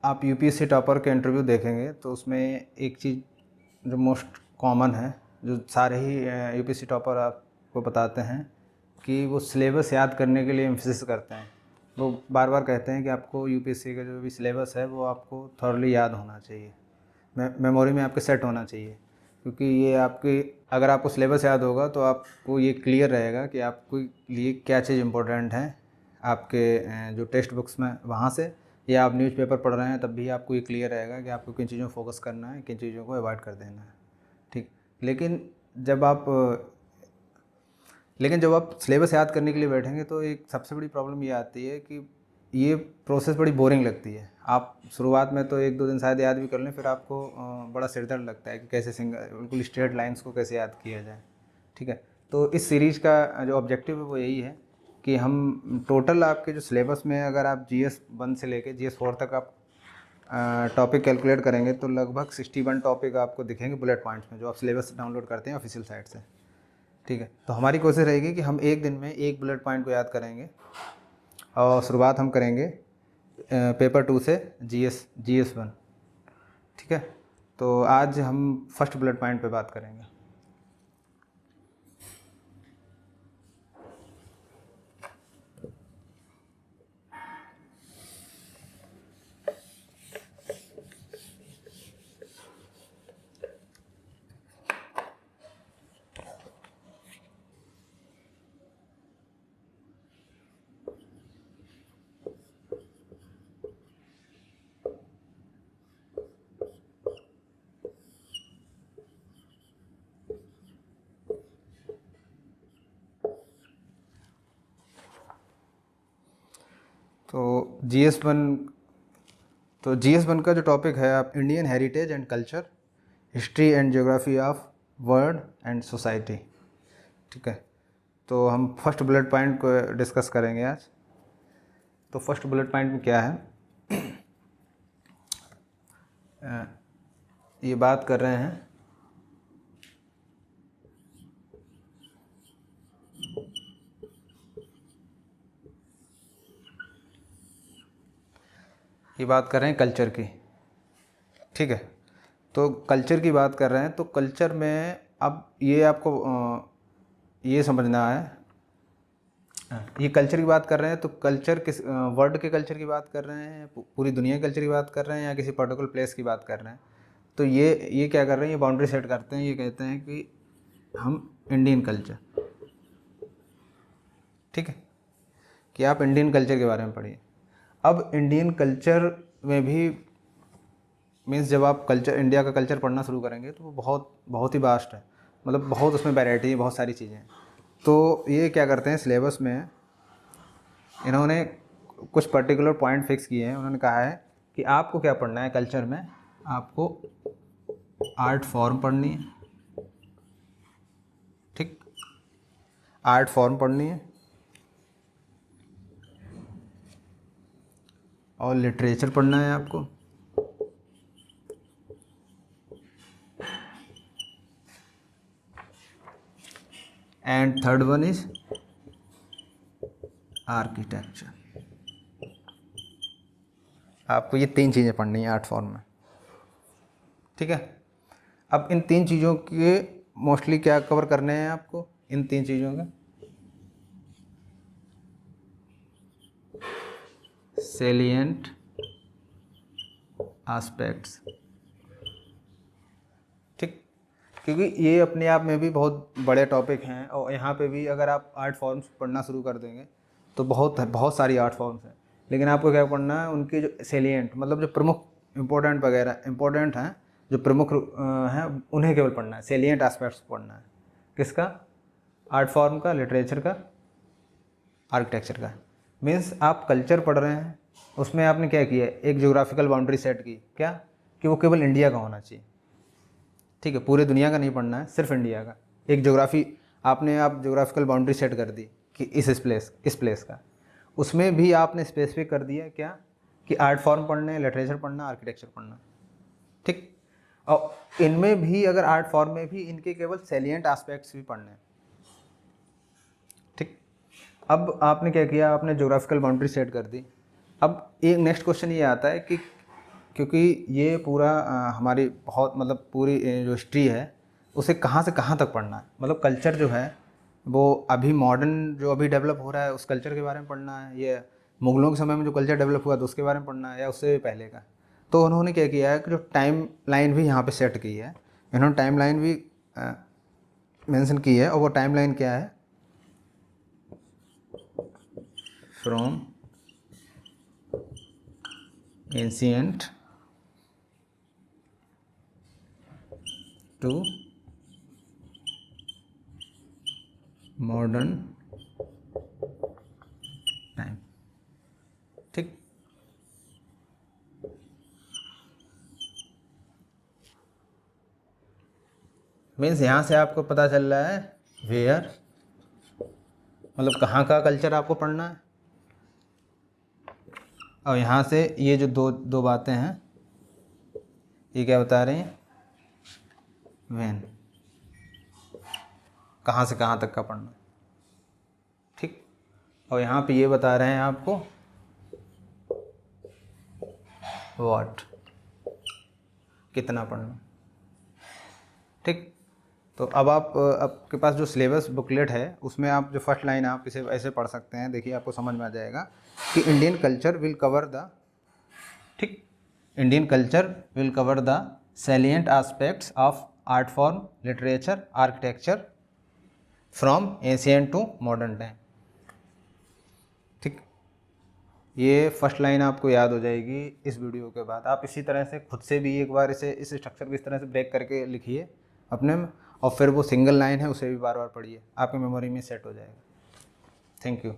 आप UPSC topper के interview देखेंगे तो उसमें एक चीज़ जो मोस्ट कॉमन है, जो सारे ही यूपीएससी टॉपर आपको बताते हैं, कि वो सिलेबस याद करने के लिए एम्फेसिस करते हैं। वो बार बार कहते हैं कि आपको यूपीएससी का जो भी सिलेबस है वो आपको थॉरली याद होना चाहिए, मेमोरी में आपके सेट होना चाहिए। क्योंकि ये आपके, अगर आपको सिलेबस याद होगा तो आपको ये क्लियर रहेगा कि आपके लिए क्या चीज़ इम्पोर्टेंट है आपके जो टेक्स्ट बुक्स में वहाँ से, या आप न्यूज़पेपर पढ़ रहे हैं तब भी आपको ये क्लियर रहेगा कि आपको किन चीज़ों को फोकस करना है, किन चीज़ों को अवॉइड कर देना है। ठीक। लेकिन जब आप सिलेबस याद करने के लिए बैठेंगे तो एक सबसे बड़ी प्रॉब्लम ये आती है कि ये प्रोसेस बड़ी बोरिंग लगती है। आप शुरुआत में तो 1-2 दिन शायद याद भी कर लें, फिर आपको बड़ा सिरदर्द लगता है कि कैसे बिल्कुल स्ट्रेट लाइंस को कैसे याद किया जाए। ठीक है। तो इस सीरीज़ का जो ऑब्जेक्टिव है वो यही है कि हम टोटल आपके जो सिलेबस में, अगर आप GS 1 से लेके GS 4 तक आप टॉपिक कैलकुलेट करेंगे तो लगभग 61 टॉपिक आपको दिखेंगे बुलेट पॉइंट्स में, जो आप सिलेबस डाउनलोड करते हैं ऑफिशियल साइट से। ठीक है। तो हमारी कोशिश रहेगी कि हम एक दिन में एक बुलेट पॉइंट को याद करेंगे, और शुरुआत हम करेंगे पेपर 2 से GS 1। ठीक है। तो आज हम फर्स्ट बुलेट पॉइंट पे बात करेंगे। तो GS 1 का जो टॉपिक है, आप Indian heritage and culture, history and geography of world and society. ठीक है। तो हम फर्स्ट बुलेट पॉइंट को डिस्कस करेंगे आज। तो फर्स्ट बुलेट पॉइंट में क्या है, ये बात कर रहे हैं कल्चर की। ठीक है। तो कल्चर की बात कर रहे हैं, तो कल्चर में अब ये आपको ये समझना है, ये कल्चर की बात कर रहे हैं तो कल्चर किस वर्ल्ड के कल्चर की बात कर रहे हैं, पूरी दुनिया के कल्चर की बात कर रहे हैं, या किसी पर्टिकुलर प्लेस की बात कर रहे हैं। तो ये क्या कर रहे हैं, ये बाउंड्री सेट करते हैं, ये कहते हैं कि हम इंडियन कल्चर। ठीक है, कि आप इंडियन कल्चर के बारे में पढ़िए। अब इंडियन कल्चर में भी मीन्स जब आप इंडिया का कल्चर पढ़ना शुरू करेंगे तो वो बहुत ही वास्ट है, मतलब बहुत उसमें वैरायटी है, बहुत सारी चीज़ें हैं। तो ये क्या करते हैं, सिलेबस में इन्होंने कुछ पर्टिकुलर पॉइंट फिक्स किए हैं। उन्होंने कहा है कि आपको क्या पढ़ना है कल्चर में, आपको आर्ट फॉर्म पढ़नी है। ठीक, आर्ट फॉर्म पढ़नी है, और लिटरेचर पढ़ना है आपको, and third one is architecture. आपको ये 3 चीज़ें पढ़नी है आर्ट फॉर्म में। ठीक है। अब इन 3 चीज़ों के मोस्टली क्या कवर करने हैं आपको, इन 3 चीज़ों के सेलिएंट एस्पेक्ट्स। ठीक, क्योंकि ये अपने आप में भी बहुत बड़े टॉपिक हैं, और यहाँ पे भी अगर आप आर्ट फॉर्म्स पढ़ना शुरू कर देंगे तो बहुत सारी आर्ट फॉर्म्स हैं। लेकिन आपको क्या पढ़ना है, उनके जो सेलिएंट, मतलब जो प्रमुख इम्पोर्टेंट हैं, जो प्रमुख हैं, उन्हें केवल पढ़ना है, सेलिएंट एस्पेक्ट्स पढ़ना है। किसका? आर्ट फॉर्म का, लिटरेचर का, आर्किटेक्चर का। मीन्स आप कल्चर पढ़ रहे हैं, उसमें आपने क्या किया, एक ज्योग्राफिकल बाउंड्री सेट की, क्या कि वो केवल इंडिया का होना चाहिए। ठीक है, पूरे दुनिया का नहीं पढ़ना है, सिर्फ इंडिया का। एक आप ज्योग्राफिकल बाउंड्री सेट कर दी कि इस प्लेस का, उसमें भी आपने स्पेसिफिक कर दिया क्या कि आर्ट फॉर्म पढ़ना है, लिटरेचर पढ़ना, आर्किटेक्चर पढ़ना। ठीक, और इनमें भी अगर आर्ट फॉर्म में भी इनके केवल सेलिएंट एस्पेक्ट्स भी पढ़ने हैं। ठीक, अब आपने क्या किया, आपने ज्योग्राफिकल बाउंड्री सेट कर दी। अब एक नेक्स्ट क्वेश्चन ये आता है कि क्योंकि ये पूरा हमारी बहुत मतलब पूरी जो हिस्ट्री है उसे कहाँ से कहाँ तक पढ़ना है, मतलब कल्चर जो है वो अभी मॉडर्न जो अभी डेवलप हो रहा है उस कल्चर के बारे में पढ़ना है, ये मुग़लों के समय में जो कल्चर डेवलप हुआ तो उसके बारे में पढ़ना है, या उससे पहले का। तो उन्होंने क्या किया है कि जो टाइम लाइन भी यहाँ पे सेट की है, इन्होंने टाइम लाइन भी मेंशन की है, और वो टाइम लाइन क्या है, from ancient to modern time. ठीक, मीन्स यहाँ से आपको पता चल रहा है वेयर, मतलब कहाँ का कल्चर आपको पढ़ना है, और यहाँ से ये जो दो बातें हैं ये क्या बता रही हैं, व्हेन, कहाँ से कहाँ तक का पढ़ना। ठीक, और यहाँ पे ये बता रहे हैं आपको व्हाट, कितना पढ़ना। ठीक, तो अब आपके पास जो सिलेबस बुकलेट है उसमें आप जो फर्स्ट लाइन आप इसे ऐसे पढ़ सकते हैं, देखिए आपको समझ में आ जाएगा कि Indian culture will cover the, ठीक, Indian culture will cover the salient aspects of art form, literature, architecture from ancient to modern time. ठीक, ये फर्स्ट लाइन आपको याद हो जाएगी इस वीडियो के बाद। आप इसी तरह से खुद से भी एक बार इसे इस स्ट्रक्चर को इस तरह से ब्रेक करके लिखिए अपने में, और फिर वो सिंगल लाइन है उसे भी बार बार पढ़िए, आपकी मेमोरी में सेट हो जाएगा। Thank you.